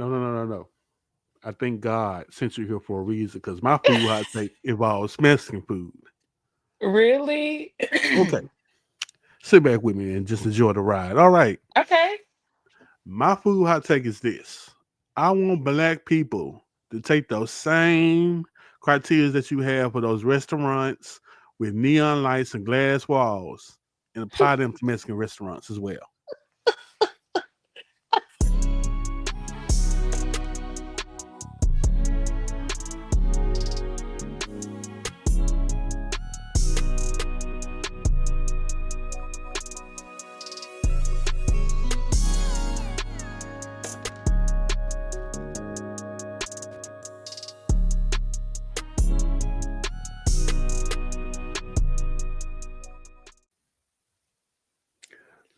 No. I think God sent you here for a reason because my food hot take involves Mexican food. Really? Okay, sit back with me and just enjoy the ride. All right, Okay. my food hot take is this: I want black people to take those same criteria that you have for those restaurants with neon lights and glass walls and apply them to Mexican restaurants as well.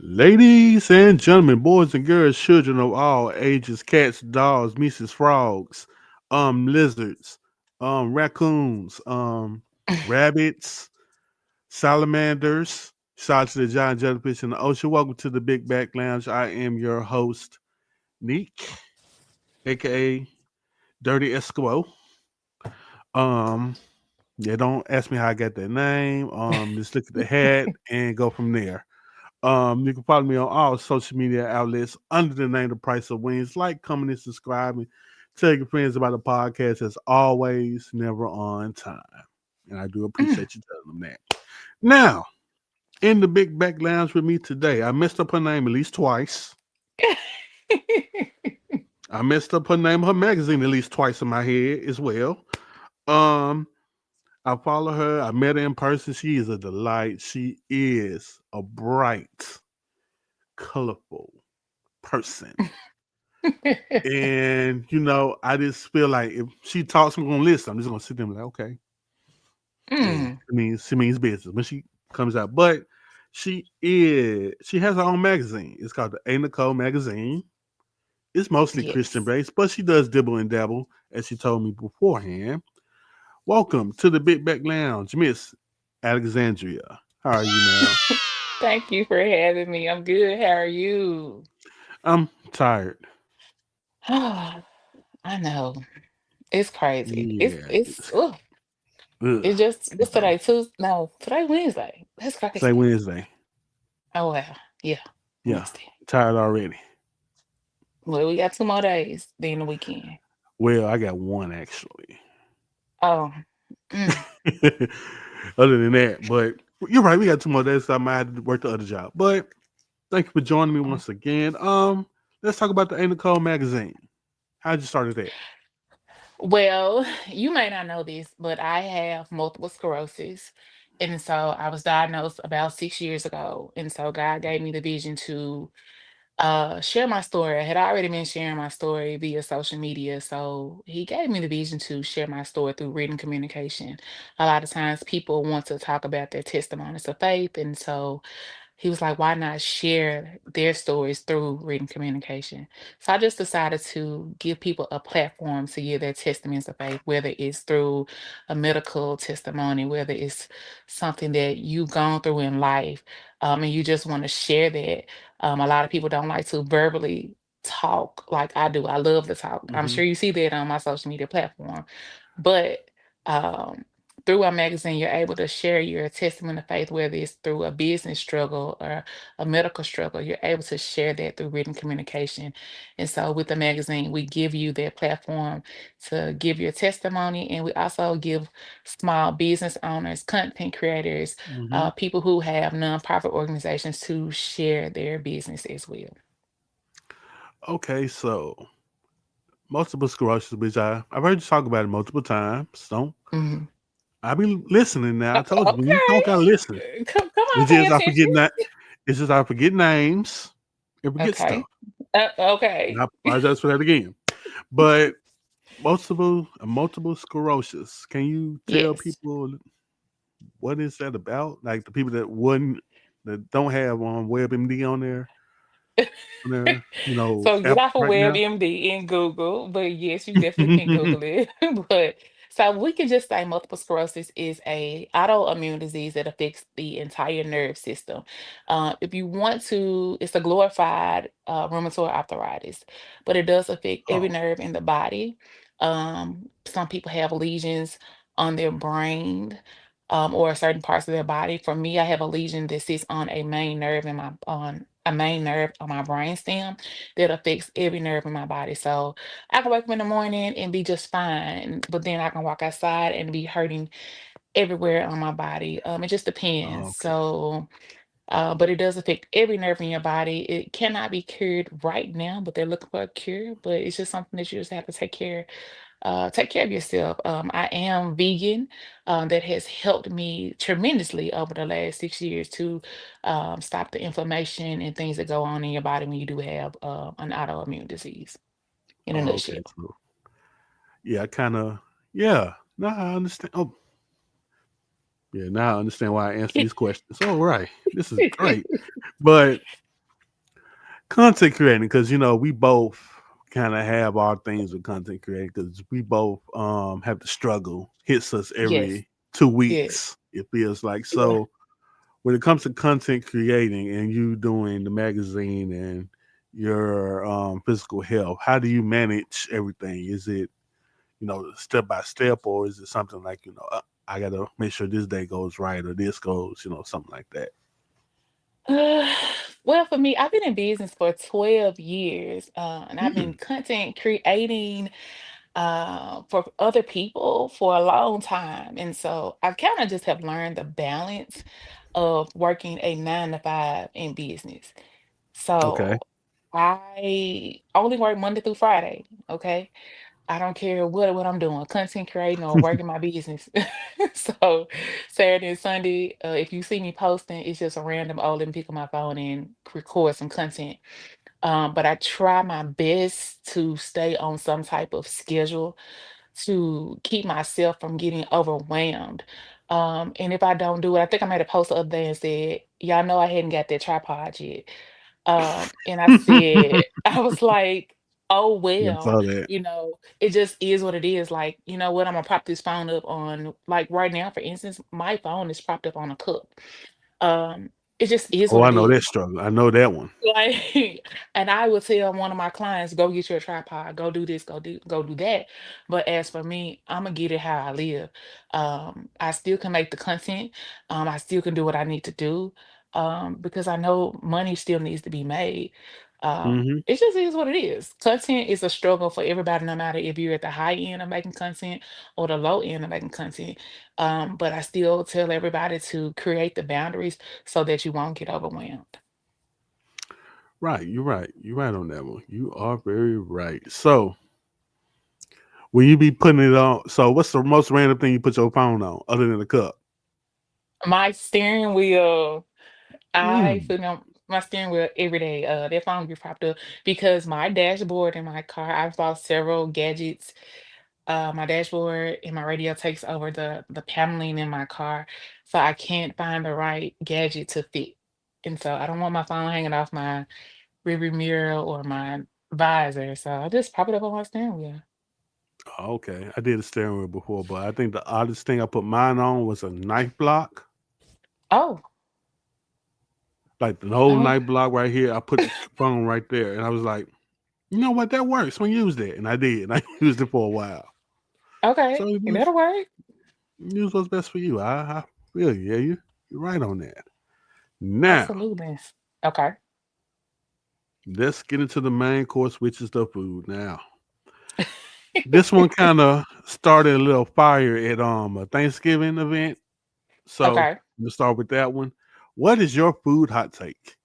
Ladies and gentlemen, boys and girls, children of all ages, cats, dogs, Mrs. Frogs, lizards, raccoons, rabbits, salamanders. Shout out to the giant jellyfish in the ocean. Welcome to the Big Back Lounge. I am your host, Neek, aka Dirty Esquimo. Um, yeah, don't ask me how I got that name. Just look at the hat and go from there. You can follow me on all social media outlets under the name The Price of Wings. Like, comment, and subscribe. And tell your friends about the podcast as always, never on time. And I do appreciate you telling them that. Now, in the Big Back Lounge with me today, I messed up her name at least twice. I messed up her name, her magazine at least twice in my head as well. Um, I follow her. I met her in person. She is a delight. She is a bright, colorful person. And I just feel like if she talks, I'm gonna listen. I'm just gonna sit there and be like, okay, yeah. Mm, She means business when she comes out. But she has her own magazine. It's called the Nicole Magazine. It's mostly Christian yes. based, but she does dibble and dabble, as she told me beforehand. Welcome to the Big Back Lounge, Miss Alexandria. How are you, ma'am? Thank you for having me. I'm good. How are you? I'm tired. I know. It's crazy. It's Yeah. it's ugh. Ugh. It's just this No. today Tuesday. No, today Wednesday. That's Say crazy. Wednesday. Oh wow. Yeah. Yeah. Wednesday. Tired already. Well, we got 2 more days, then the weekend. Well, I got one actually. Oh. Mm, Other than that, but you're right. We got 2 more days, so I might have to work the other job. But thank you for joining me mm. once again. Let's talk about the Ain't Nicole magazine. How'd you start that? Well, you may not know this, but I have multiple sclerosis. And so I was diagnosed about 6 years ago. And so God gave me the vision to share my story. I had already been sharing my story via social media. So he gave me the vision to share my story through written communication. A lot of times people want to talk about their testimonies of faith. And so he was like, why not share their stories through written communication? So I just decided to give people a platform to give their testaments of faith, whether it's through a medical testimony, whether it's something that you've gone through in life, and you just want to share that. A lot of people don't like to verbally talk like I do. I love to talk. I'm Mm-hmm. sure you see that on my social media platform. But um, through our magazine, you're able to share your testimony of faith, whether it's through a business struggle or a medical struggle. You're able to share that through written communication. And so, with the magazine, we give you that platform to give your testimony, and we also give small business owners, content creators, Mm-hmm. people who have nonprofit organizations to share their business as well. Okay, so multiple sclerosis, which I've heard you talk about it multiple times. Don't Mhm. I be listening now? I told you when you talk, I listen. Come on, It's pay just I attention. forget that. It's just I forget names and forget stuff. Okay. And Okay. I apologize for that again. But multiple sclerosis. Can you tell Yes. people what is that about? Like the people that don't have WebMD on there, So get app off of right now. WebMD and Google, but yes, you definitely can Google it. But So we can just say multiple sclerosis is a autoimmune disease that affects the entire nerve system. If you want to, it's a glorified rheumatoid arthritis, but it does affect every Oh, nerve in the body. Some people have lesions on their brain, or certain parts of their body. For me, I have a lesion that sits on a main nerve in my on a main nerve on my brain stem that affects every nerve in my body. So I can wake up in the morning and be just fine, but then I can walk outside and be hurting everywhere on my body. It just depends. okay. So, but it does affect every nerve in your body. It cannot be cured right now, but they're looking for a cure. But it's just something that you just have to take care of yourself. I am vegan. That has helped me tremendously over the last 6 years to stop the inflammation and things that go on in your body when you do have an autoimmune disease. In a Oh, okay. nutshell. So yeah, I kind of yeah. Now I understand. Oh, yeah. Now I understand why I answer these questions. All right, this is great. But content creating, because we both kind of have our things with content creating, because we both have the struggle hits us Yes, every two yes. weeks. It feels like Yeah. so. When it comes to content creating and you doing the magazine and your physical health, how do you manage everything? Is it step by step, or is it something like I gotta make sure this day goes right or this goes, something like that? Uh, well, for me, I've been in business for 12 years, and I've been Mm, content creating for other people for a long time. And so I kind of just have learned the balance of working a 9 to 5 in business. okay. So I only work Monday through Friday. Okay. I don't care what I'm doing, content creating or working my business. So Saturday and Sunday, if you see me posting, it's just a random, oh, let me pick up my phone and record some content. But I try my best to stay on some type of schedule to keep myself from getting overwhelmed. And if I don't do it, I think I made a post the other day and said, y'all know I hadn't got that tripod yet. And I said, I was like, oh, Yeah, I well, saw that. it just is what it is. Like, you know what? I'm gonna prop this phone up on, like right now, for instance, my phone is propped up on a cup. Um, it just is Oh, what I it know that is. struggle. I know that one. Like, and I would tell one of my clients, go get you a tripod, go do this, go do that. But as for me, I'm gonna get it how I live. I still can make the content. I still can do what I need to do. Because I know money still needs to be made. Hmm. It just is what it is. Content is a struggle for everybody, no matter if you're at the high end of making content or the low end of making content. But I still tell everybody to create the boundaries so that you won't get overwhelmed. Right, you're right. You're right on that one. You are very right. So, will you be putting it on? So, what's the most random thing you put your phone on other than the cup? My steering wheel, I Mm, put on my steering wheel every day. That phone be propped up because my dashboard in my car, I've bought several gadgets. My dashboard and my radio takes over the paneling in my car, so I can't find the right gadget to fit. And so I don't want my phone hanging off my rearview mirror or my visor, so I just prop it up on my steering wheel. okay, I did a steering wheel before, but I think the oddest thing I put mine on was a knife block, Oh, like the whole oh, knife block right here. I put the phone right there, and I was like, you know what, that works. I'm gonna use that, and I did. And I used it for a while. okay, So that'll work. use what's best for you. I feel you. Yeah, you're right on that. Now, Absolutely. Okay. let's get into the main course, which is the food. Now, this one kind of started a little fire at a Thanksgiving event. So Okay. let's start with that one. What is your food hot take?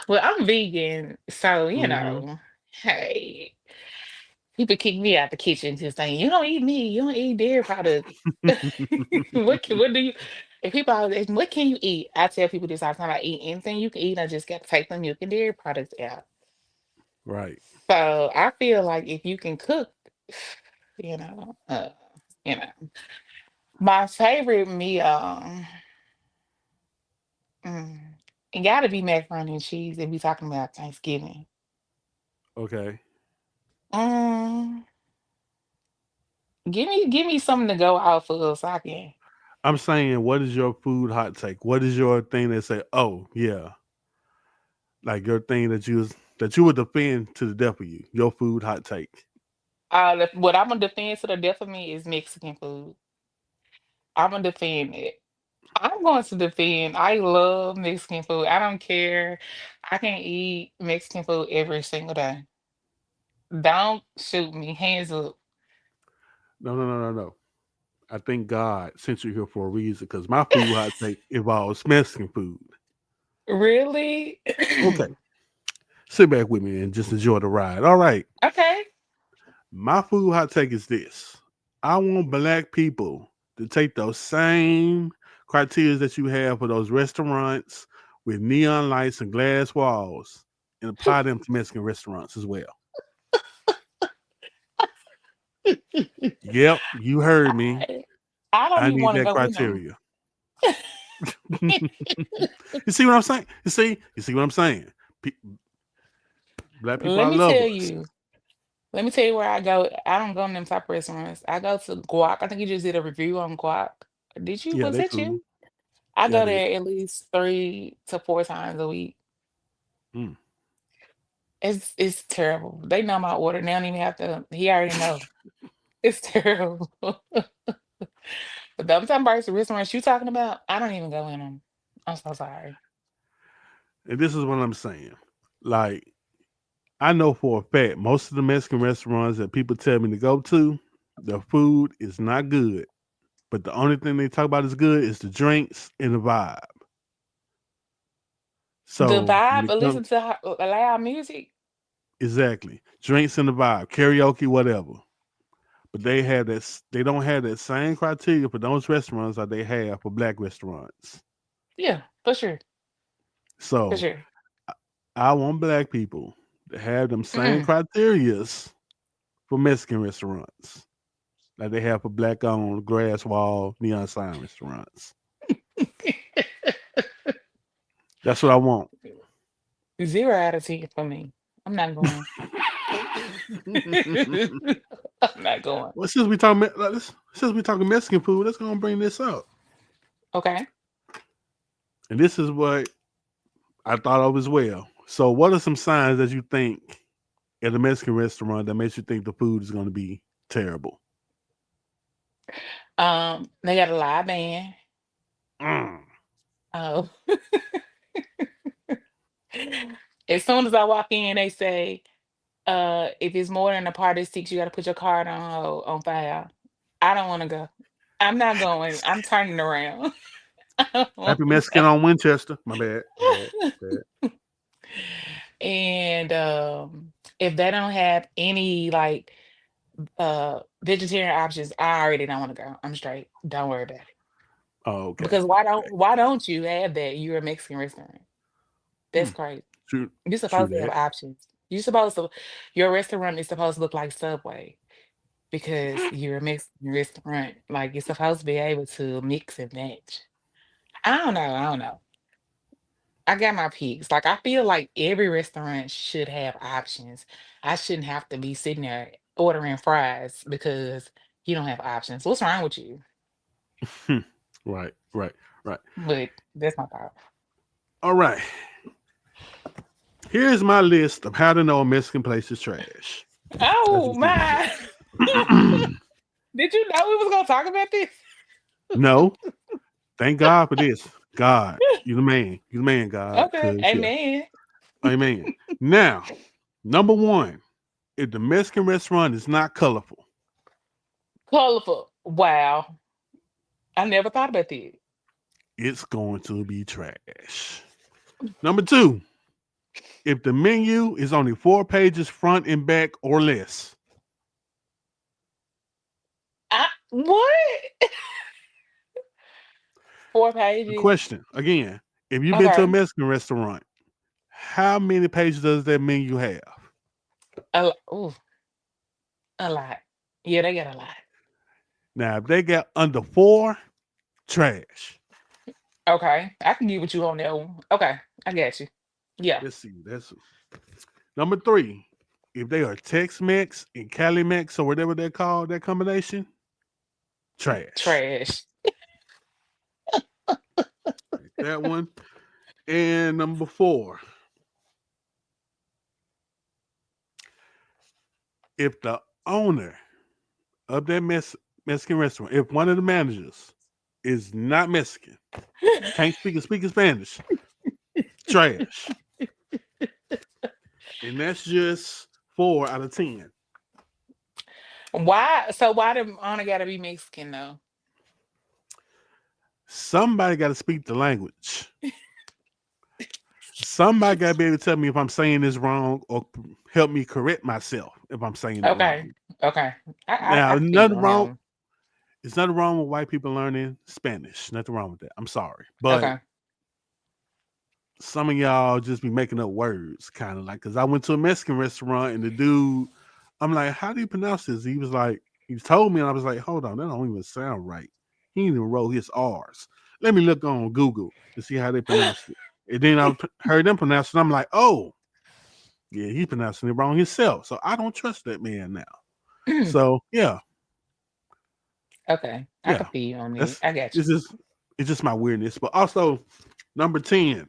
Well, I'm vegan, so Hmm. hey, people kick me out the kitchen just saying, "You don't eat meat, you don't eat dairy products." What do you? If people always ask me, "What can you eat?" I tell people this all the time: I eat anything you can eat. I just got to take the milk and dairy products out. Right. So I feel like if you can cook, you know, uh, you know, my favorite meal, it got to be macaroni and cheese if we talking about Thanksgiving. Okay. Mm. Give me something to go off of so I can. I'm saying, what is your food hot take? What is your thing that say, oh yeah, like your thing that you would defend to the death of you? Your food hot take. What I'm gonna defend to the death of me is Mexican food. I'm gonna defend it. I'm going to defend. I love Mexican food. I don't care. I can eat Mexican food every single day. Don't shoot me. Hands up. No, no, no, no, no. I think God sent you here for a reason because my food hot take involves Mexican food. Really? Okay, sit back with me and just enjoy the ride. All right, Okay. my food hot take is this: I want black people to take those same criteria that you have for those restaurants with neon lights and glass walls and apply them to Mexican restaurants as well. Yep, you heard me. I, I don't I even need want to that go in them. criteria. You see what I'm saying? You see what I'm saying? Pe- Black people Let are me tell lovers. you. Let me tell you where I go. I don't go in them type of restaurants. I go to Guac. I think you just did a review on Guac. Did you? Yeah, Was they it cool. you? I Yeah, go they. there at least 3 to 4 times a week. Mm. It's terrible. They know my order. They don't even have to. He already know. It's terrible. But the other time bars the restaurants you talking about, I don't even go in them. I'm so sorry. And this is what I'm saying. Like, I know for a fact most of the Mexican restaurants that people tell me to go to, the food is not good. But the only thing they talk about is good is the drinks and the vibe. The So when vibe, it comes listen to loud music. exactly drinks and the vibe, karaoke, whatever. But they have that. They don't have that same criteria for those restaurants that they have for black restaurants. Yeah, for sure. For So sure. I I want black people to have them same Mm-mm. criterias for Mexican restaurants like they have for black owned grass wall neon sign restaurants. That's what I want. 0 out of 10 for me. I'm not going. I'm not going. Well, since we talking Mexican food, let's go and bring this up. Okay. And this is what I thought of as well. So, what are some signs that you think at a Mexican restaurant that makes you think the food is going to be terrible? They got a live band. Mm. Oh. As soon as I walk in, they say, if it's more than a party of six, you gotta put your card on hold on file. I don't wanna go. I'm not going. I'm turning around. I don't Happy wanna Mexican on Winchester. My bad. My bad. My bad. go. And if they don't have any like vegetarian options, I already don't want to go. I'm straight. Don't worry about it. Oh, okay. Because Okay. why don't you have that? You're a Mexican restaurant. That's Hmm. crazy. True. You're True supposed to have that. options. You're supposed to your restaurant is supposed to look like Subway because you're a Mexican restaurant. Like you're supposed to be able to mix and match. I don't know. I don't know. I got my peaks. Like I feel like every restaurant should have options. I shouldn't have to be sitting there ordering fries because you don't have options. What's wrong with you? Right. Right. Right. But that's my thought. All right. Here's my list of how to know a Mexican place is trash. As Oh you see this my! here. Did you know we was gonna talk about this? No, thank God for this. God, you the man. You the man, God. Okay, Cause yeah. amen. Amen. Now, number one, if the Mexican restaurant is not colorful, Colorful. Wow. I never thought about that. it's going to be trash. Number two, if the menu is only 4 pages front and back or less. What? 4 The pages. question again, if you've been to a Okay. Mexican restaurant, how many pages does that menu have? Ooh, a lot. Yeah, they got a lot. Now, if they got under four, trash. Okay, I can get with you on that one. Okay, I got you. Yeah. Let's see. That's number three. If they are Tex Mex and Cali Mex or whatever they're called, that combination, trash. Trash. That one. And number four, if the owner of that Mexican restaurant, if one of the managers is not Mexican, can't speak Spanish, trash. And that's just 4 out of 10. Why? So why the honor gotta be Mexican though? Somebody got to speak the language. Somebody got to be able to tell me if I'm saying this wrong or help me correct myself if I'm saying it Okay. wrong. Okay. I Now, can feel you nothing on that wrong. one. It's nothing wrong with white people learning Spanish. Nothing wrong with that. I'm sorry, but Okay. some of y'all just be making up words, kind of like. Because I went to a Mexican restaurant and the dude, I'm like, "How do you pronounce this?" He was like, he told me, and I was like, "Hold on, that don't even sound right." He didn't even roll his R's. Let me look on Google to see how they pronounce it. And then heard them pronounce it. I'm like, "Oh, yeah, he's pronouncing it wrong himself." So I don't trust that man now. So yeah, Okay. I yeah, can feel you on that. that's I got it's you. just my weirdness. But also number 10.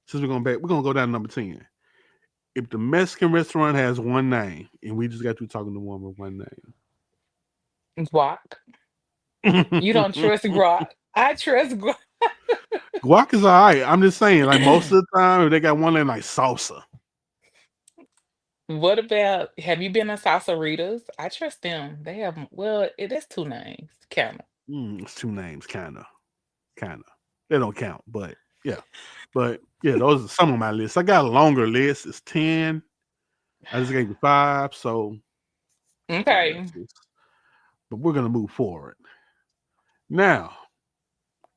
Since we're gonna go down to number 10. If the Mexican restaurant has one name, and we just got through talking to one with one Guac. You don't name, trust guac. I trust guac. guac is all right. I'm just saying, like most of the time, if they got one name like salsa. What about have you been to Salsaritas? I trust them. They have well, that's two names. Count 'em. It's two names, kind of. They don't count, but yeah, but yeah, those are some of my lists. I got a longer list. It's 10. I just gave you 5, so yeah, Okay. that's just. But we're gonna move forward now.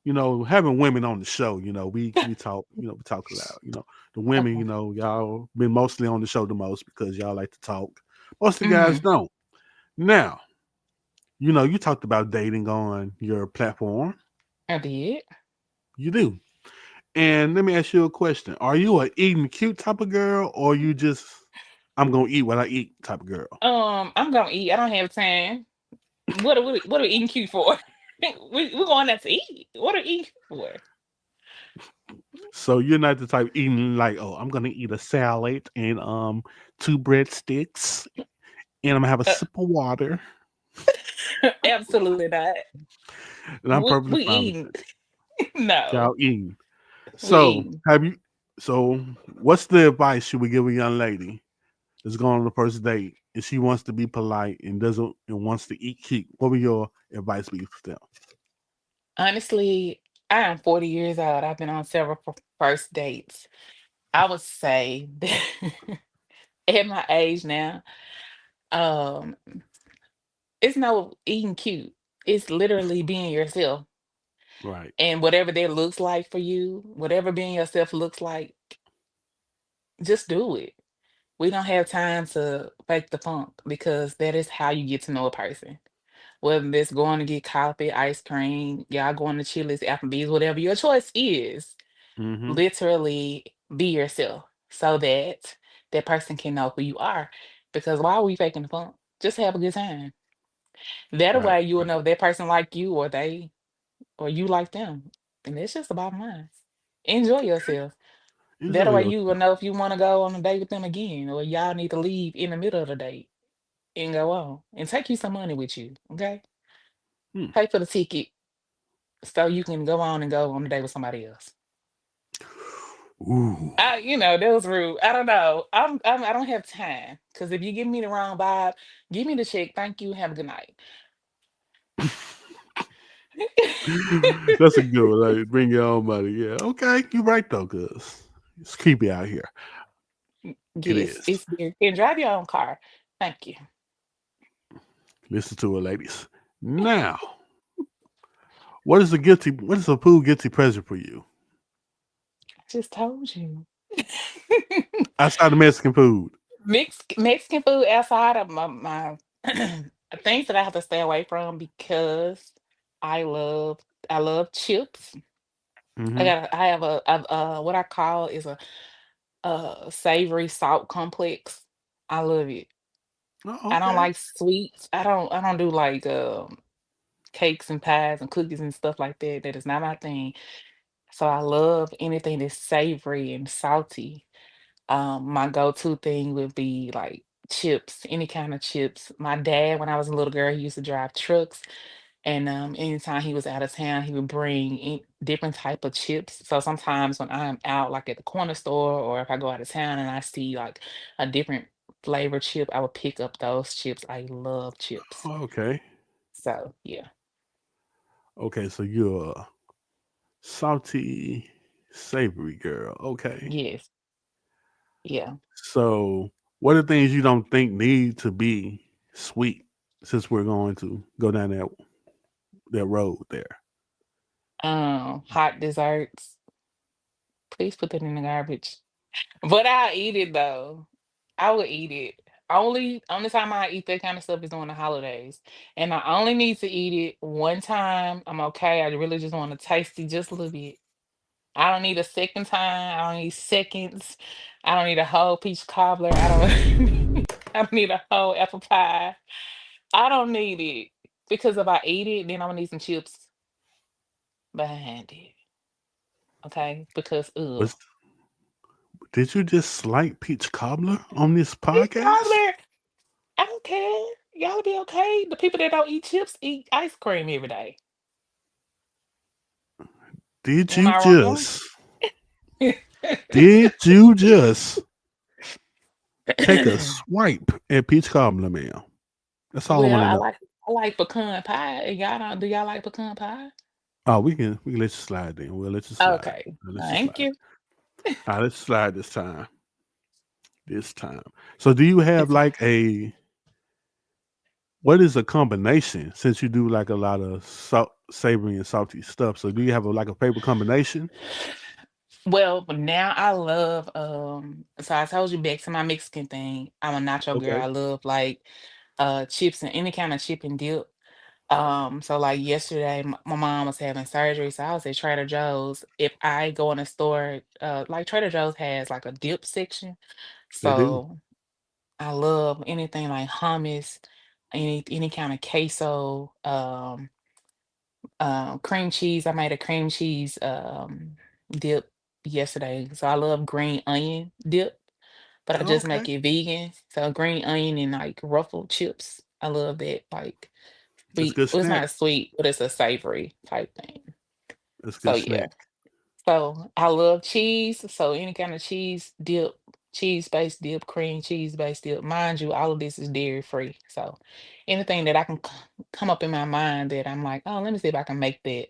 Having women on the show, we talk, we talk loud. The women, Okay. y'all been mostly on the show the most because y'all like to talk. Most of the guys Hmm. don't. Now, you talked about dating on your platform. I did. You do. And let me ask you a question. Are you a eating cute type of girl or you just I'm gonna eat what I eat type of girl? I'm gonna eat. I don't have time. What are we eating cute for? We're going out to eat. What are we eating for? So you're not the type eating like, oh, I'm gonna eat a salad and two breadsticks and I'm gonna have a Uh, sip of water. absolutely not. And I'm We perfectly we fine with eating. that. No, Y'all eating. we So eating. have you? So what's the advice should we give a young lady that's going on the first date and she wants to be polite and doesn't and wants to eat cute? What would your advice be for them? Honestly, I am 40 years old. I've been on several first dates. I would say that at my age now, um, it's no eating cute. It's literally being yourself. Right. And whatever that looks like for you, whatever being yourself looks like, just do it. We don't have time to fake the funk because that is how you get to know a person. Whether it's going to get coffee, ice cream, y'all going to Chili's, Applebee's, whatever your choice is, Mm-hmm. literally be yourself so that that person can know who you are. Because why are we faking the funk? Just have a good time. That Right. way you will Right. know if that person like you or you like them. And it's just about mine. Enjoy yourself. That Enjoy way yours. you will know if you want to go on a date with them again or y'all need to leave in the middle of the date and go on. And take you some money with you. Okay? Hmm. Pay for the ticket so you can go on and go on a date with somebody else. Ooh. That was rude. I don't know. I don't have time because if you give me the wrong vibe, give me the check. Thank you. Have a good night. That's a good one. Like, bring your own money. Yeah. Okay. You're right though, cause it's creepy out here. It Yes, is. it's there. And drive your own car. Thank you. Listen to it, ladies. Now, what is a food guilty pleasure for you? I just told you. Outside of Mexican food. Mexican food outside of my things that I have to stay away from because I love I love chips. Mm-hmm. I have what I call is a savory salt complex. I love it. Oh, I don't okay. like sweets. I don't do like cakes and pies and cookies and stuff like that. That is not my thing. So I love anything that's savory and salty. My go-to thing would be like chips, any kind of chips. My dad, when I was a little girl, he used to drive trucks, and anytime he was out of town, he would bring different type of chips. So sometimes when I'm out, like at the corner store, or if I go out of town and I see like a different flavor chip, I would pick up those chips. I love chips. Okay. So yeah, Okay. So you're a salty, savory girl. Okay. yes, yeah. So what are things you don't think need to be sweet? Since we're going to go down that road there. Hot desserts. Please put that in the garbage. But I eat it though. I would eat it. Only time I eat that kind of stuff is during the holidays. And I only need to eat it one time. I'm okay. I really just want to taste it just a little bit. I don't need a second time. I don't need seconds. I don't need a whole peach cobbler. I don't I don't need a whole apple pie. I don't need it. Because if I eat it, then I'm gonna need some chips behind it. Okay? Because Was did you just slight peach cobbler on this peach podcast? cobbler. I don't care. Y'all be okay. The people that don't eat chips eat ice cream every day. Did Am you I wrong? just did you just take a swipe at peach cobbler, ma'am? That's all I Well, want to I know. like I like pecan pie. And y'all don't do y'all like pecan pie? Oh, we can let you slide then. We'll let you slide. Okay. We'll let you Thank slide. you. All right, let's slide this time. This time. So do you have It's like a what is a combination since you do like a lot of savory and salty stuff? So do you have like a favorite combination? well, but now I love so I told you back to my Mexican thing. I'm a nacho girl. Okay. I love like chips and any kind of chip and dip. So like yesterday, my mom was having surgery, so I was at Trader Joe's. If I go in a store, like Trader Joe's has like a dip section, They do. so I love anything like hummus, any kind of queso, cream cheese. I made a cream cheese dip yesterday, so I love green onion dip, but I just Okay. make it vegan. So green onion and like ruffled chips. I love that. Like That's a sweet. good Well, it's snack. not sweet, but it's a savory type thing. That's a So good yeah. snack. So I love cheese. So any kind of cheese dip, cheese-based dip, cream cheese-based dip. Mind you, all of this is dairy free. So anything that I can come up in my mind that I'm like, oh, let me see if I can make that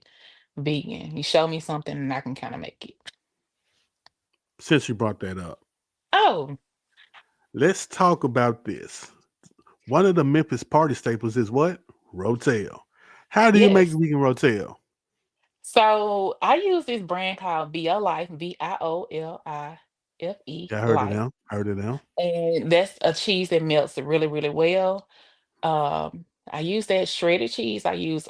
vegan. You show me something and I can kind of make it. Since you brought that up, Oh, let's talk about this. One of the Memphis party staples is what? Rotel. How do you make yes. vegan rotel? So I use this brand called Violife, Violife, Yeah, I heard it Life. now. Heard it now. And that's a cheese that melts really, really well. I use that shredded cheese. I use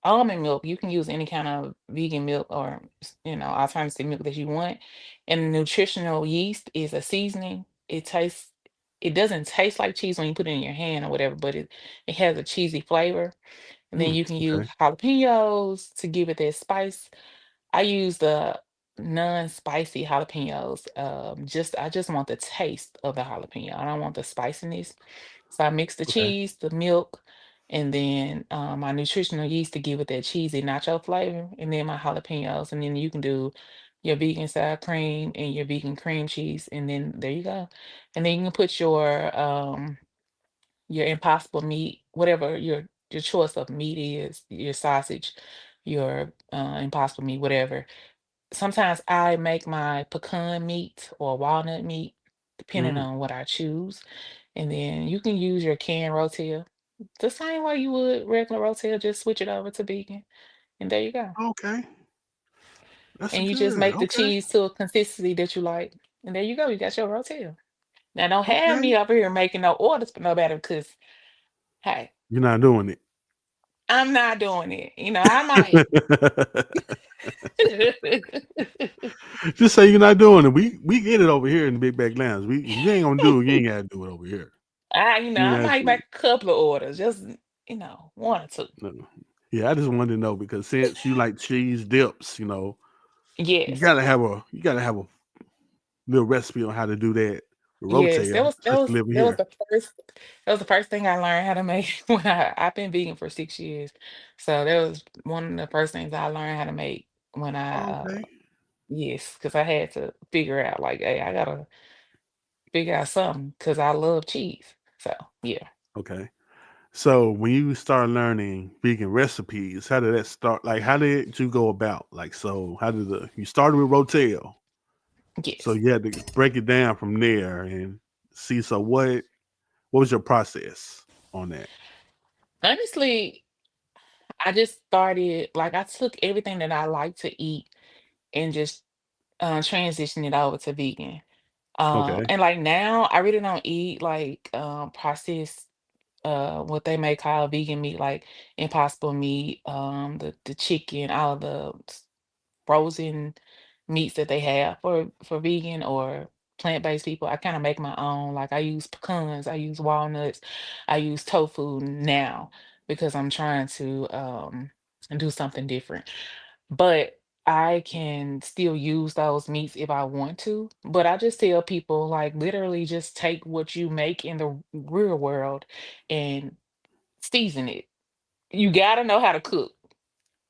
almond milk. You can use any kind of vegan milk or alternative milk that you want. And nutritional yeast is a seasoning. It doesn't taste like cheese when you put it in your hand or whatever, but it has a cheesy flavor. And then you can use Okay. jalapenos to give it that spice. I use the non-spicy jalapenos. I just want the taste of the jalapeno. I don't want the spiciness. So I mix the Okay. cheese, the milk, and then my nutritional yeast to give it that cheesy nacho flavor, and then my jalapenos, and then you can do your vegan sour cream and your vegan cream cheese, and then there you go. And then you can put your impossible meat, whatever your choice of meat is, your sausage, your impossible meat, whatever. Sometimes I make my pecan meat or walnut meat, depending Mm, on what I choose. And then you can use your canned rotel the same way you would regular rotel, just switch it over to vegan. And there you go. okay. That's And you just good. make the Okay. cheese to a consistency that you like. And there you go. You got your rotel. Now don't have Okay. me up here making no orders for nobody because hey, You're not doing it. I'm not doing it. I might. Just say you're not doing it. We get it over here in the Big Back Lounge. We if you ain't gonna do it, you ain't gotta do it over here. I You have might to. make a couple of orders, just one or two. No. Yeah, I just wanted to know because since you like cheese dips, Yes. you gotta have a little recipe on how to do that with Yes, rotel, especially living that was here. the first that was the first thing I learned how to make when I've been vegan for 6 years. So that was one of the first things I learned how to make when Okay. yes, because I had to figure out like, hey, I gotta figure out something because I love cheese. So yeah. Okay. So when you start learning vegan recipes, how did that start? Like, how did you go about? Like, so how did you started with rotel? So Yes. you had to break it down from there and see. So what was your process on that? Honestly, I just started like I took everything that I like to eat and just transitioned it over to vegan. Okay. And like now I really don't eat like processed what they may call vegan meat, like impossible meat, the chicken, all the frozen meats that they have for vegan or plant-based people. I kind of make my own. Like I use pecans, I use walnuts, I use tofu now because I'm trying to do something different. But I can still use those meats if I want to. But I just tell people like literally just take what you make in the real world and season it. You got to know how to cook.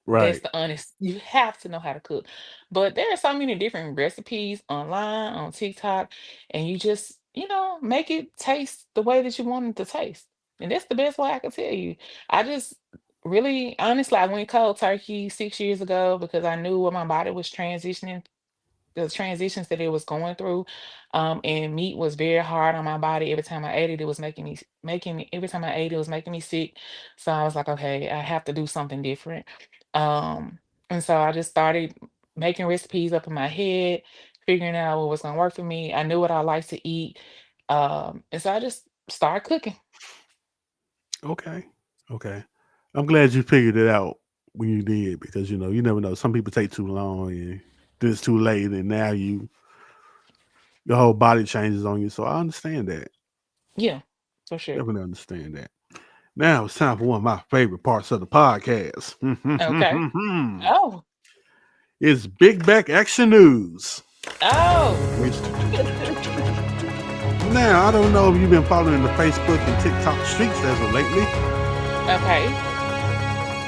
That's Right. the honest. You have to know how to cook. But there are so many different recipes online on TikTok, and you just, make it taste the way that you want it to taste. And that's the best way I can tell you. I just really, honestly, I went cold turkey 6 years ago because I knew what my body was transitioning the transitions that it was going through. And meat was very hard on my body. Every time I ate it, it was making me every time I ate it, it was making me sick. So I was like, okay, I have to do something different. And so I just started making recipes up in my head, figuring out what was gonna work for me. I knew what I like to eat. And so I just started cooking. Okay. Okay. I'm glad you figured it out when you did because you never know. Some people take too long and then it's too late and now your whole body changes on you. So I understand that. Yeah, for sure. Definitely understand that. Now it's time for one of my favorite parts of the podcast. Okay. Oh, It's Big Back Action News. oh. Now, I don't know if you've been following the Facebook and TikTok streets as of lately. Okay.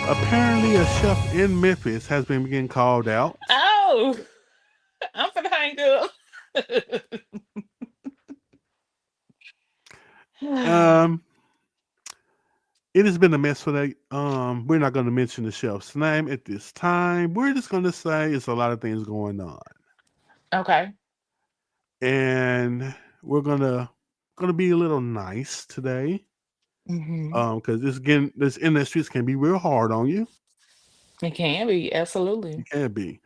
Apparently, a chef in Memphis has been getting called out. Oh, I'm finna hang up. Um, it has been a mess for that. We're not going to mention the chef's name at this time. We're just going to say it's a lot of things going on, Okay. and we're gonna be a little nice today. Mhm. Because this industries can be real hard on you. It can be, You absolutely. can be,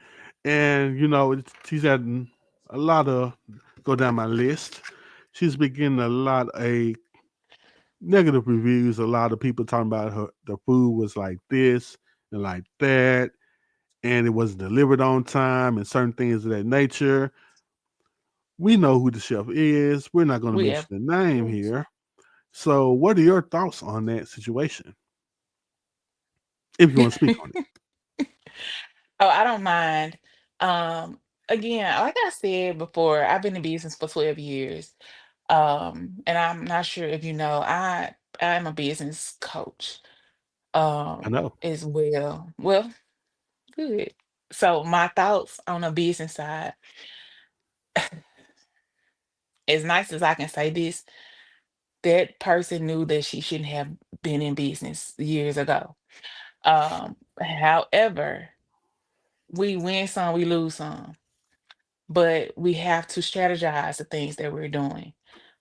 and she's had a lot of go down my list. She's been getting a lot of negative reviews. A lot of people talking about her. The food was like this and like that, and it wasn't delivered on time, and certain things of that nature. We know who the chef is. We're not going to We have mention the name course. here. So, what are your thoughts on that situation? If you want to speak on it, Oh, I don't mind. Um, Again, like I said before, I've been in business for 12 years. And I'm not sure if you know, I'm a business coach I know. as well. Well, good. So my thoughts on the business side, as nice as I can say this, that person knew that she shouldn't have been in business years ago. However, we win some, we lose some, but we have to strategize the things that we're doing.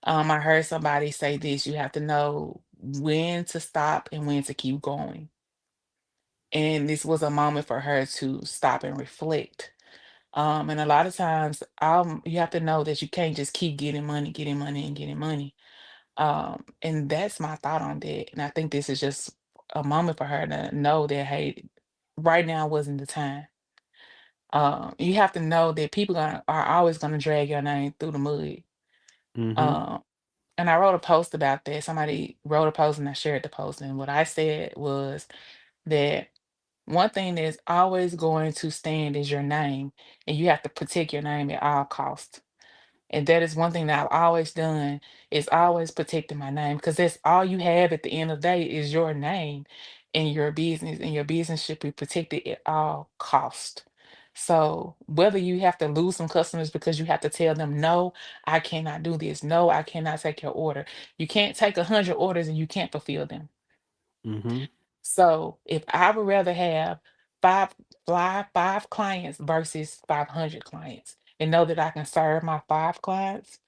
I heard somebody say this, you have to know when to stop and when to keep going. And this was a moment for her to stop and reflect. And a lot of times, you have to know that you can't just keep getting money, and getting money. And that's my thought on that. And I think this is just a moment for her to know that, hey, right now wasn't the time. You have to know that people are always gonna drag your name through the mud. Hmm. Um, And I wrote a post about that. Somebody wrote a post and I shared the post. And what I said was that one thing that's always going to stand is your name, and you have to protect your name at all costs. And that is one thing that I've always done is always protecting my name because that's all you have at the end of the day is your name and your business should be protected at all cost. So whether you have to lose some customers because you have to tell them, no, I cannot do this. No, I cannot take your order. You can't take 100 orders and you can't fulfill them. Mm-hmm. So if I would rather have five, five clients versus 500 clients and know that I can serve my five clients,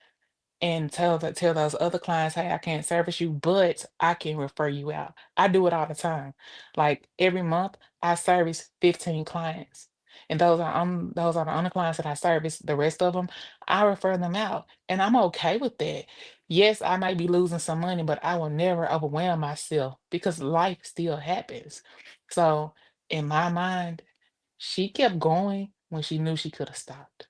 and tell those other clients, hey, I can't service you, but I can refer you out. I do it all the time. Like every month, I service 15 clients. And those are the only clients that I service. The rest of them, I refer them out. And I'm okay with that. Yes, I might be losing some money, but I will never overwhelm myself because life still happens. So in my mind, she kept going when she knew she could have stopped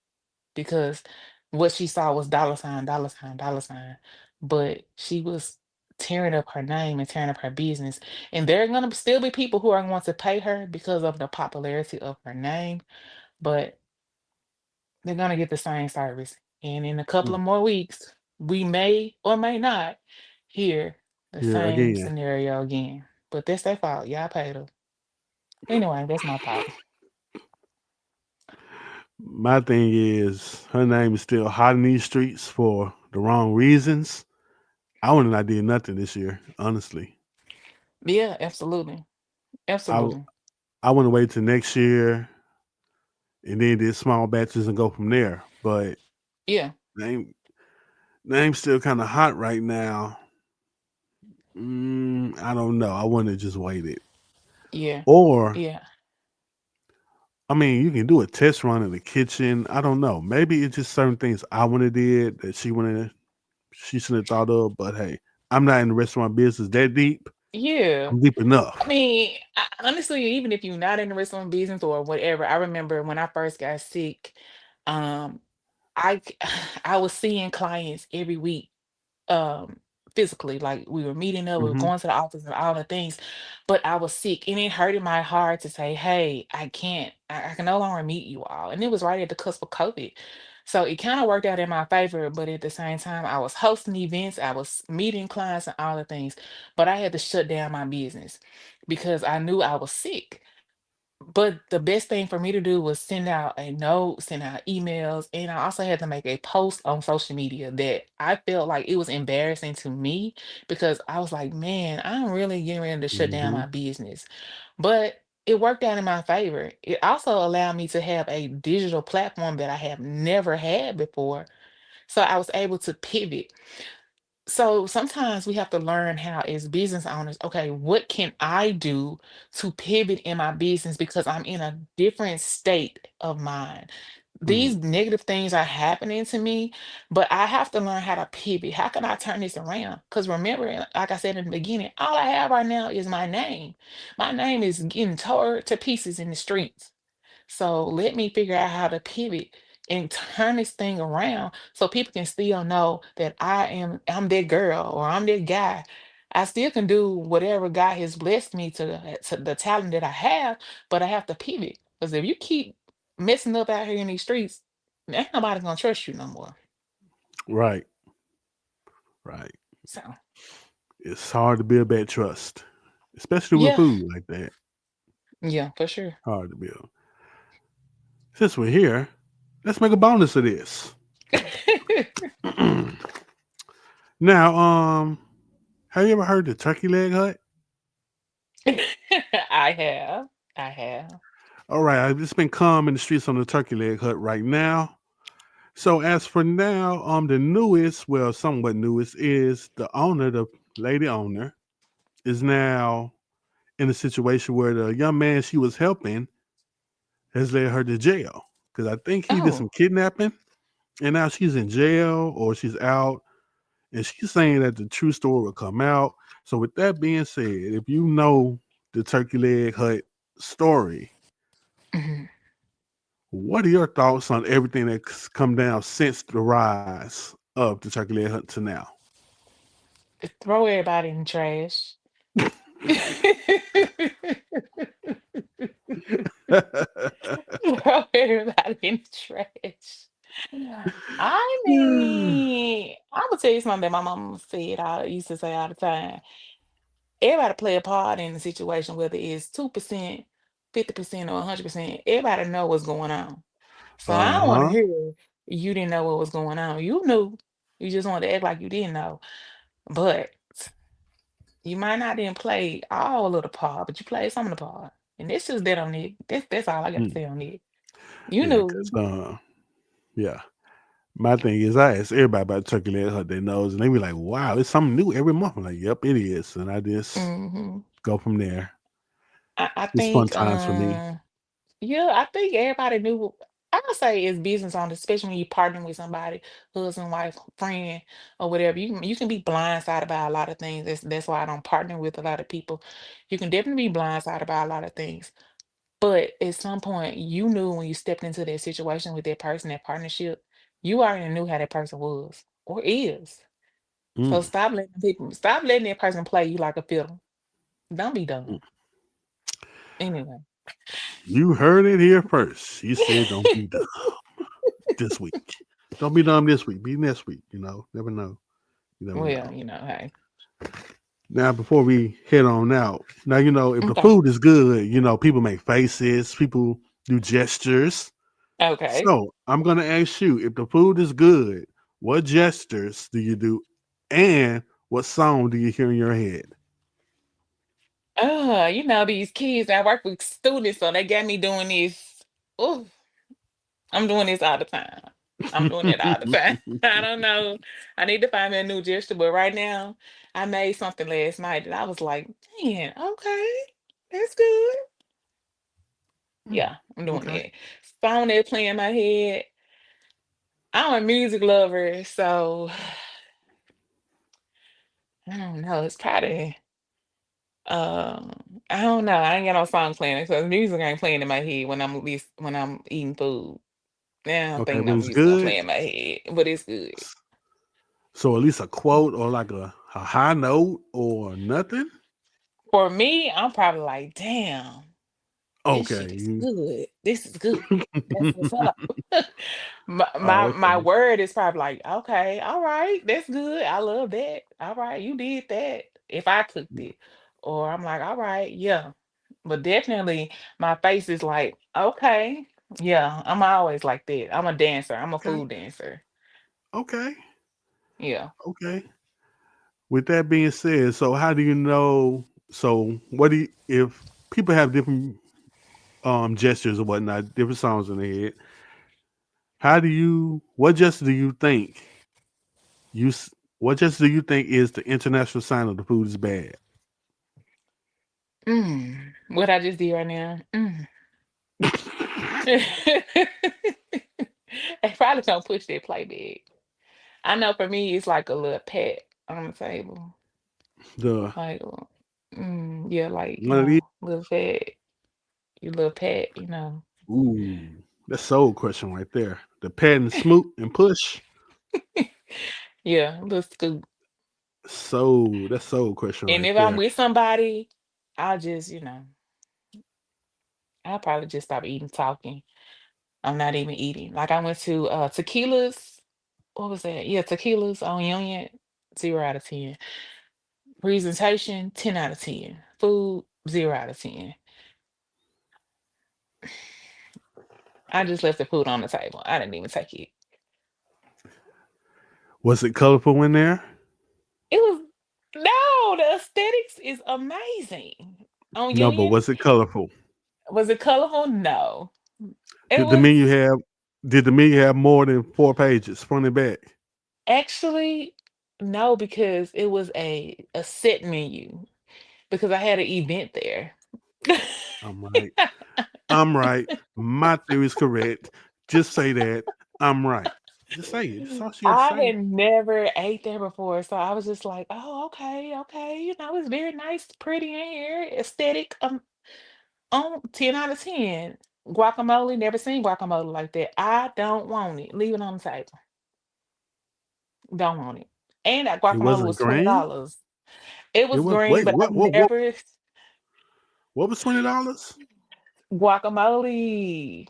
because what she saw was dollar sign, dollar sign, dollar sign. But she was tearing up her name and tearing up her business. And there are going to still be people who are going to pay her because of the popularity of her name, but they're going to get the same service. And in a couple of more weeks, we may or may not hear the Here same again. scenario again. But that's their fault. Y'all paid her. Anyway, that's my thought. My thing is, her name is still hot in these streets for the wrong reasons. I wouldn't have did nothing this year, honestly. Yeah, absolutely. I Absolutely. I want to wait till next year and then did small batches and go from there. But Yeah. name name's still kind of hot right now. I don't know. I wouldn't have just waited. Yeah. Or Yeah. I mean, you can do a test run in the kitchen. I don't know. Maybe it's just certain things I would have did that she should have thought of. But hey, I'm not in the restaurant business that deep. Yeah. I'm deep I enough. mean, honestly, even if you're not in the restaurant business or whatever, I remember when I first got sick, um, I was seeing clients every week, um, physically. Like we were meeting up, we were Hmm. going to the office and all the things, but I was sick and it hurted my heart to say, hey, I can no longer meet you all. And it was right at the cusp of COVID. So it kind of worked out in my favor, but at the same time, I was hosting events, I was meeting clients and all the things, but I had to shut down my business because I knew I was sick. But the best thing for me to do was send out a note, send out emails, and I also had to make a post on social media that I felt like it was embarrassing to me because I was like, man, I'm really getting ready to shut down Hmm. my business. But it worked out in my favor. It also allowed me to have a digital platform that I have never had before. So I was able to pivot. So sometimes we have to learn how, as business owners, okay, what can I do to pivot in my business because I'm in a different state of mind? Hmm. These negative things are happening to me, but I have to learn how to pivot. How can I turn this around? Because remember, like I said in the beginning, all I have right now is my name. My name is getting torn to pieces in the streets. So let me figure out how to pivot and turn this thing around so people can still know that I'm that girl or I'm that guy. I still can do whatever God has blessed me to the talent that I have, but I have to pivot. Because if you keep messing up out here in these streets, ain't nobody gonna trust you no more. Right. Right. So It's hard to build that trust, especially with yeah, food like that. yeah, for sure. Hard to build. Since we're here, let's make a bonus of this. Now, have you ever heard the turkey leg hut? I have. I have. All right, it's been calm in the streets on the turkey leg hut right now. So as for now, the newest, well, somewhat newest, is the owner, the lady owner, is now in a situation where the young man she was helping has led her to jail because I think he did some Oh. kidnapping, and now she's in jail or she's out, and she's saying that the true story will come out. So with that being said, if you know the turkey leg hut story, Mhm. what are your thoughts on everything that's come down since the rise of the turkey leg hut to now? Throw everybody in the trash. Throw everybody in the trash. I mean, I'm gonna tell you something that my mama said. I used to say all the time. Everybody play a part in the situation, whether it's 2%, 50%, or 100%. Everybody know what's going on. So I don't want to Uh-huh. hear you didn't know what was going on. You knew. You just wanted to act like you didn't know. But you might not didn't play all of the part, but you played some of the part. And this is that on it. That's all I got to Mm. say on it. You Yeah, knew. because yeah. My thing is I ask everybody about turkey leg hunt their nose and they be like, wow, it's something new every month. I'm like, yep, it is. And I just Hmm. go from there. I It's fun think times for me. yeah, I think everybody knew. I would say it's business on, especially when you're partnering with somebody, husband, wife, friend, or whatever. You can be blindsided by a lot of things. That's why I don't partner with a lot of people. You can definitely be blindsided by a lot of things. But at some point, you knew when you stepped into that situation with that person, that partnership, you already knew how that person was or is. So Mm, stop letting that person play you like a fiddle. Don't be mm. dumb. Anyway. You heard it here first. She said, don't be dumb this week. Don't be dumb this week. Be next week. Never know. You never Well, know. hey. Now, before we head on out, now, if the Okay. food is good, people make faces, people do gestures. Okay. So I'm going to ask you if the food is good, what gestures do you do? And what song do you hear in your head? These kids, I work with students, so they got me doing this. Oh, I'm doing this all the time. I'm doing it all the time. I don't know. I need to find me a new gesture, but right now, I made something last night that I was like, man, okay, that's good. Mm, Yeah, I'm doing okay. it. Song that play in my head. I'm a music lover, so I don't know. It's probably um, I don't know. I ain't got no song playing because music ain't playing in my head when I'm eating food. Now I don't Okay, think but no it's music gonna good. play in my head, but it's good. So at least a quote or like a high note or nothing. For me, I'm probably like, damn, this shit is Okay. good. This is good. That's what's up. my, Oh, my my okay. word is probably like, okay, all right, that's good. I love that. All right, you did that. If I cooked it, or I'm like, all right, yeah. But definitely, my face is like, okay, yeah. I'm always like that. I'm a dancer. I'm a Okay. food dancer. Okay. Yeah. Okay. With that being said, so how do you know? So what do you, if people have different gestures or whatnot, different songs in their head? How do you? What gesture do you think you? What gesture do you think is the international sign of the food is bad? What I just did right now. They probably don't push that play big. I know for me, it's like a little pat on the table. The Like, yeah, like, one of these. little pat, your little pat, Ooh, that's soul question right there. The pat and smoot and push. Yeah, little scoop. That's soul question And right if I'm there. with somebody, I'll just, I'll probably just stop eating, talking. I'm not even eating. Like I went to tequilas. What was that? Yeah, tequilas on Union, 0 out of 10. Presentation, 10 out of 10. Food, 0 out of 10. I just left the food on the table. I didn't even take it. Was it colorful in there? It was no, the aesthetics is amazing. On No, but Union, was it colorful? was it colorful? No. It Did the was menu have did the menu have more than 4 pages, front and back? actually no, because it was a set menu because I had an event there. I'm right. I'm right. My theory is correct. Just say that. I'm right. Just say it. That's all she had to I say. had never ate there before, so I was just like, "Oh, okay, okay." It's very nice, pretty in here, aesthetic. On 10 out of 10. Guacamole, never seen guacamole like that. I don't want it. Leave it on the table. Don't want it. And that It guacamole wasn't was twenty green. dollars. It It was was green, wait, but I've what never what was $20? guacamole.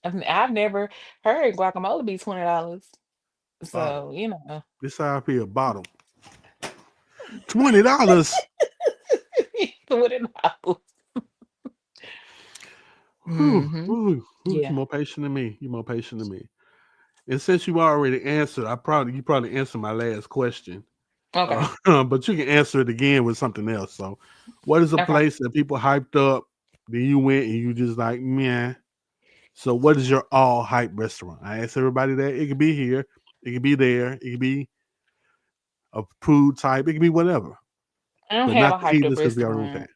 I've never heard guacamole be $20. Bottle. So, you know. This how I feel. Bottle. $20. $20. Whew, Mm-hmm. whew, whew. You Yeah. more patient than me. You more patient than me. And since you already answered, you probably answered my last question. Okay. But you can answer it again with something else. So, what is a Okay. place that people hyped up? Then you went and you just like, man. So, what is your all hype restaurant? I asked everybody that. It could be here, it could be there, it could be a food type, it could be whatever, I don't but have not a the hyped up heathens because we already went restaurant. that.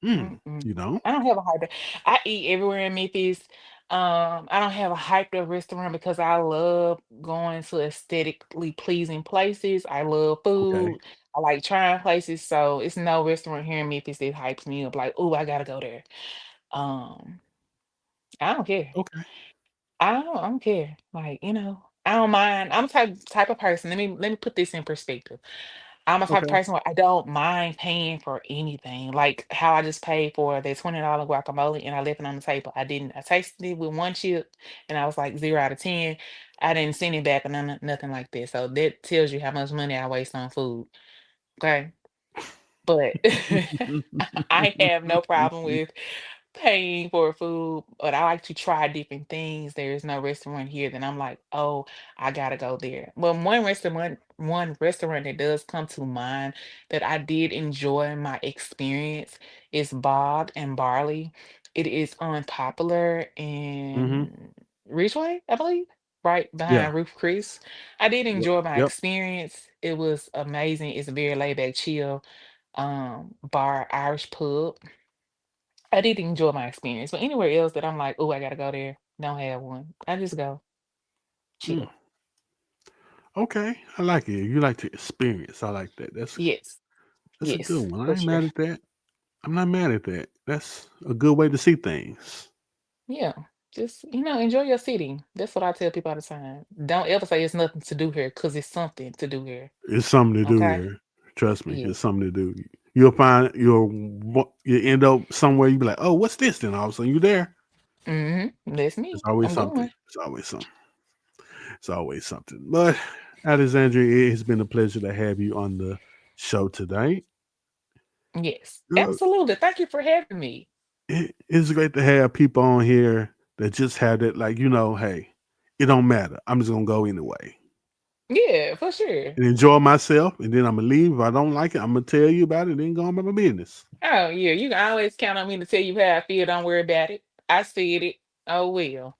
Mm, Mm-mm. you know? I don't have a hyped up. I eat everywhere in Memphis. I don't have a hyped up restaurant because I love going to aesthetically pleasing places. I love Okay. food. I like trying places. So it's no restaurant here in Memphis that hypes me up like, oh, I gotta go there. Um, I don't care. Okay. I don't care. Like, I don't mind. I'm a type of person. Let me put this in perspective. I'm a type of Okay. person where I don't mind paying for anything. Like how I just paid for the $20 guacamole and I left it on the table. I didn't. I tasted it with one chip and I was like 0 out of 10. I didn't send it back or nothing like that. So that tells you how much money I waste on food. Okay. But I have no problem with paying for food, but I like to try different things. There is no restaurant here that I'm like, oh, I gotta go there. But one restaurant that does come to mind that I did enjoy my experience is Bog and Barley. It is unpopular hmm in Ridgeway, I believe, right Yeah. behind Ruth Chris. I did Yep. enjoy my Yep. experience. It was amazing. It's a very laid back, chill bar, Irish pub. I did enjoy my experience, but anywhere else that I'm like, oh, I gotta go there, don't have one. I just go Mm. chill. Okay. I like it. You like to experience. I like that. Yes, That's a good yes, one. I for ain't sure. mad at that. I'm not mad at that. That's a good way to see things. Yeah, just enjoy your city. That's what I tell people all the time. Don't ever say it's nothing to do here, cause it's something to do here. It's something to do Okay? here. Trust me, Yeah. it's something to do. You end up somewhere. You be like, oh, what's this? Then all of a sudden you there. That's It's me. always I'm something. going. It's always something. It's always something. But Alexandria, it has been a pleasure to have you on the show today. Yes, Uh, absolutely. Thank you for having me. it's great to have people on here that just have that, like, hey, it don't matter. I'm just gonna go anyway Yeah, for sure. and enjoy myself, and then I'm gonna leave. If I don't like it, I'm gonna tell you about it, then go on about my business. Oh yeah, you can always count on me to tell you how I feel. Don't worry about it. I said it. Oh well.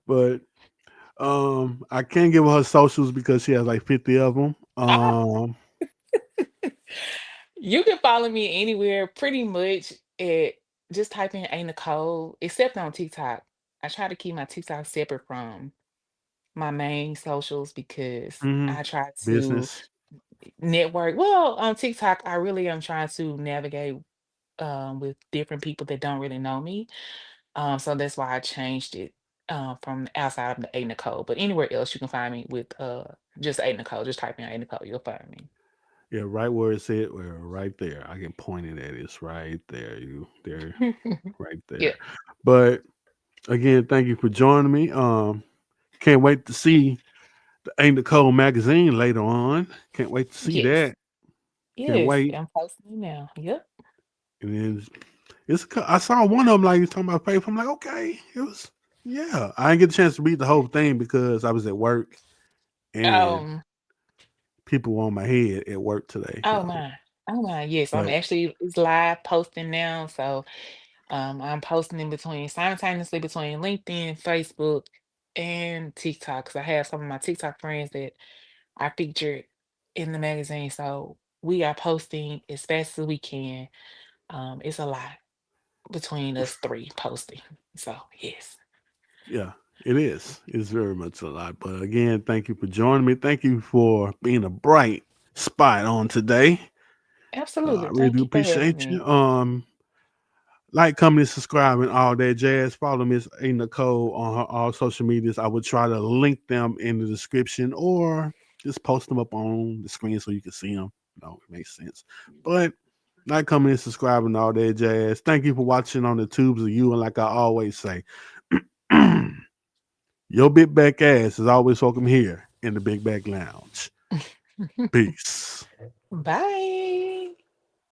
But I can't give her socials because she has like 50 of them. Ah, you can follow me anywhere pretty much at just type in A Nicole, except on TikTok. I try to keep my TikTok separate from my main socials because mhm, I try to business. network. Well, on TikTok, I really am trying to navigate with different people that don't really know me. So that's why I changed it from outside of the A Nicole. But anywhere else you can find me with just A Nicole. Just type in A Nicole, you'll find me. Yeah, right where it's at, where right there. I can point it at. It's right there. You there, right Yeah. there. But again, thank you for joining me. Can't wait to see the Ain't Nicole magazine later on. Can't wait to see Yes. that. Can't Yes. wait. I'm posting it now. Yep. And then I saw one of them like you talking about faith. I'm like, okay, it was yeah. I didn't get a chance to read the whole thing because I was at work and Um, people were on my head at work today. oh my. Oh my, yes. I'm But actually it's live posting now. So I'm posting in between simultaneously between LinkedIn, Facebook, and TikTok. Because I have some of my TikTok friends that I featured in the magazine. So we are posting as fast as we can. It's a lot between us three posting. So yes. yeah, it is. It's very much a lot. But again, thank you for joining me. Thank you for being a bright spot on today. I Absolutely. really Thank do you for having appreciate you. me. Like, comment, subscribe, and all that jazz. Follow Miss A Nicole on her all social medias. I would try to link them in the description or just post them up on the screen so you can see them. No, it makes sense. But like, comment, and subscribe, and all that jazz. Thank you for watching on the tubes of you. And like I always say, your big back ass is always welcome here in the Big Back Lounge. Peace. Bye.